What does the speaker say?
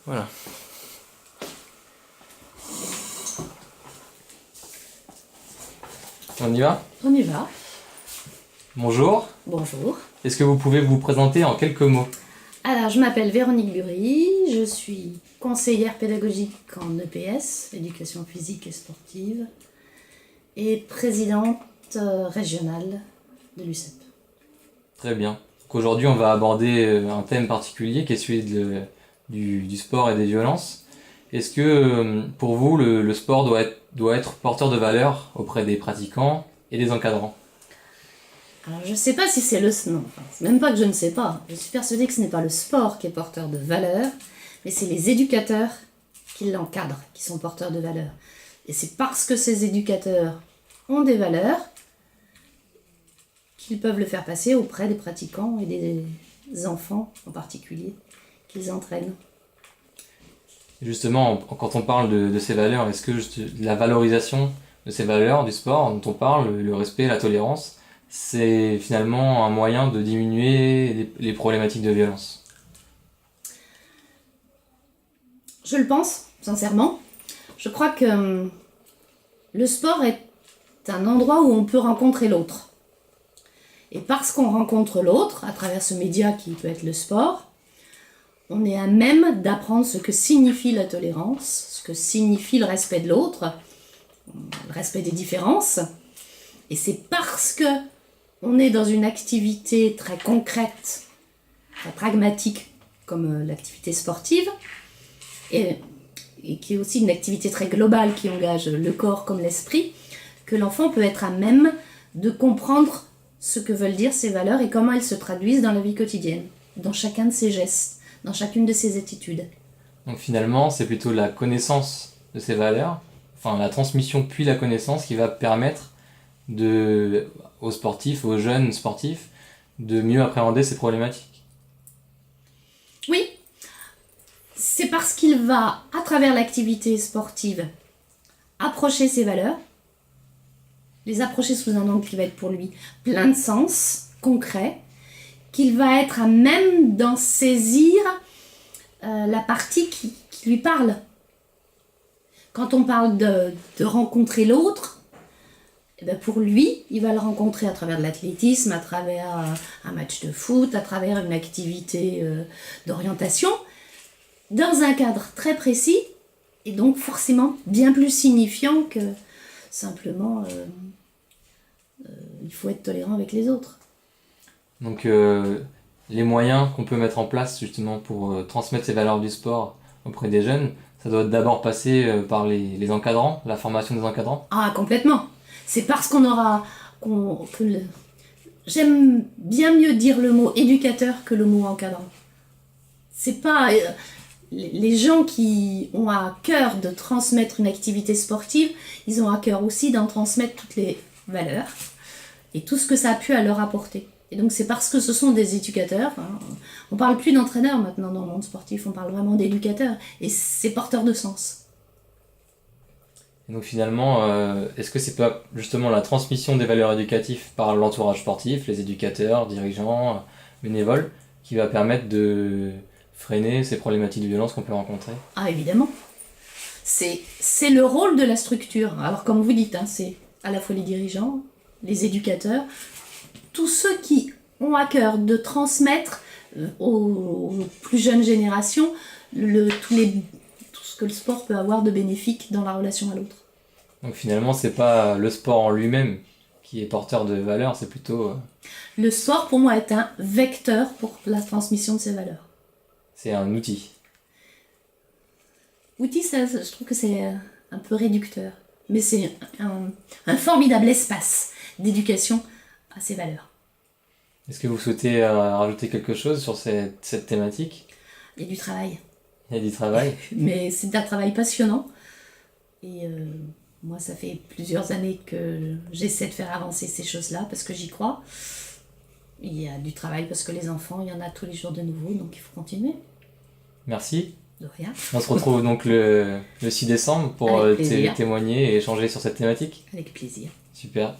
Voilà. On y va? On y va. Bonjour. Bonjour. Est-ce que vous pouvez vous présenter en quelques mots? Alors, je m'appelle Véronique Bury, je suis conseillère pédagogique en EPS, éducation physique et sportive, et présidente régionale de l'UCEP. Très bien. Donc aujourd'hui, on va aborder un thème particulier qui est celui du sport et des violences. Est-ce que pour vous, le sport doit être porteur de valeur auprès des pratiquants et des encadrants? Alors, je ne sais pas si c'est le... Non, enfin, c'est même pas que je ne sais pas. Je suis persuadée que ce n'est pas le sport qui est porteur de valeur, mais c'est les éducateurs qui l'encadrent, qui sont porteurs de valeur. Et c'est parce que ces éducateurs ont des valeurs qu'ils peuvent le faire passer auprès des pratiquants et des enfants en particulier, qu'ils entraînent. Justement, quand on parle de ces valeurs, est-ce que la valorisation de ces valeurs du sport dont on parle, le respect, la tolérance, c'est finalement un moyen de diminuer les problématiques de violence? Je le pense, sincèrement. Je crois que le sport est un endroit où on peut rencontrer l'autre. Et parce qu'on rencontre l'autre, à travers ce média qui peut être le sport, on est à même d'apprendre ce que signifie la tolérance, ce que signifie le respect de l'autre, le respect des différences. Et c'est parce que on est dans une activité très concrète, très pragmatique, comme l'activité sportive, et qui est aussi une activité très globale qui engage le corps comme l'esprit, que l'enfant peut être à même de comprendre ce que veulent dire ces valeurs et comment elles se traduisent dans la vie quotidienne, dans chacun de ses gestes, dans chacune de ses attitudes. Donc finalement, c'est plutôt la connaissance de ces valeurs, enfin la transmission puis la connaissance qui va permettre aux sportifs, aux jeunes sportifs, de mieux appréhender ces problématiques. Oui, c'est parce qu'il va, à travers l'activité sportive, approcher ses valeurs, les approcher sous un angle qui va être pour lui plein de sens, concret, qu'il va être à même d'en saisir la partie qui lui parle. Quand on parle de rencontrer l'autre, eh bien pour lui, il va le rencontrer à travers de l'athlétisme, à travers un match de foot, à travers une activité d'orientation, dans un cadre très précis, et donc forcément bien plus signifiant que simplement il faut être tolérant avec les autres. Donc les moyens qu'on peut mettre en place justement pour transmettre ces valeurs du sport auprès des jeunes, ça doit d'abord passer par les encadrants, la formation des encadrants. Ah, complètement. C'est parce qu'on aura... J'aime bien mieux dire le mot éducateur que le mot encadrant. C'est pas... les gens qui ont à cœur de transmettre une activité sportive, ils ont à cœur aussi d'en transmettre toutes les valeurs et tout ce que ça a pu à leur apporter. Et donc c'est parce que ce sont des éducateurs, hein, on parle plus d'entraîneurs maintenant dans le monde sportif, on parle vraiment d'éducateurs, et c'est porteur de sens. Et donc finalement, est-ce que c'est pas justement la transmission des valeurs éducatives par l'entourage sportif, les éducateurs, dirigeants, bénévoles, qui va permettre de freiner ces problématiques de violence qu'on peut rencontrer? Ah, évidemment. C'est le rôle de la structure. Alors comme vous dites, hein, c'est à la fois les dirigeants, les éducateurs, tous ceux qui ont à cœur de transmettre aux plus jeunes générations tout ce que le sport peut avoir de bénéfique dans la relation à l'autre. Donc finalement, c'est pas le sport en lui-même qui est porteur de valeurs, c'est plutôt... Le sport, pour moi, est un vecteur pour la transmission de ces valeurs. c'est un outil. Outil, ça, je trouve que c'est un peu réducteur. Mais c'est un formidable espace d'éducation à ces valeurs. Est-ce que vous souhaitez rajouter quelque chose sur cette thématique? Il y a du travail. Il y a du travail. Mais c'est un travail passionnant. Et moi, ça fait plusieurs années que j'essaie de faire avancer ces choses-là parce que j'y crois. Il y a du travail parce que les enfants, il y en a tous les jours de nouveau, donc il faut continuer. Merci. De rien. On se retrouve donc le 6 décembre pour témoigner et échanger sur cette thématique. Avec plaisir. Super.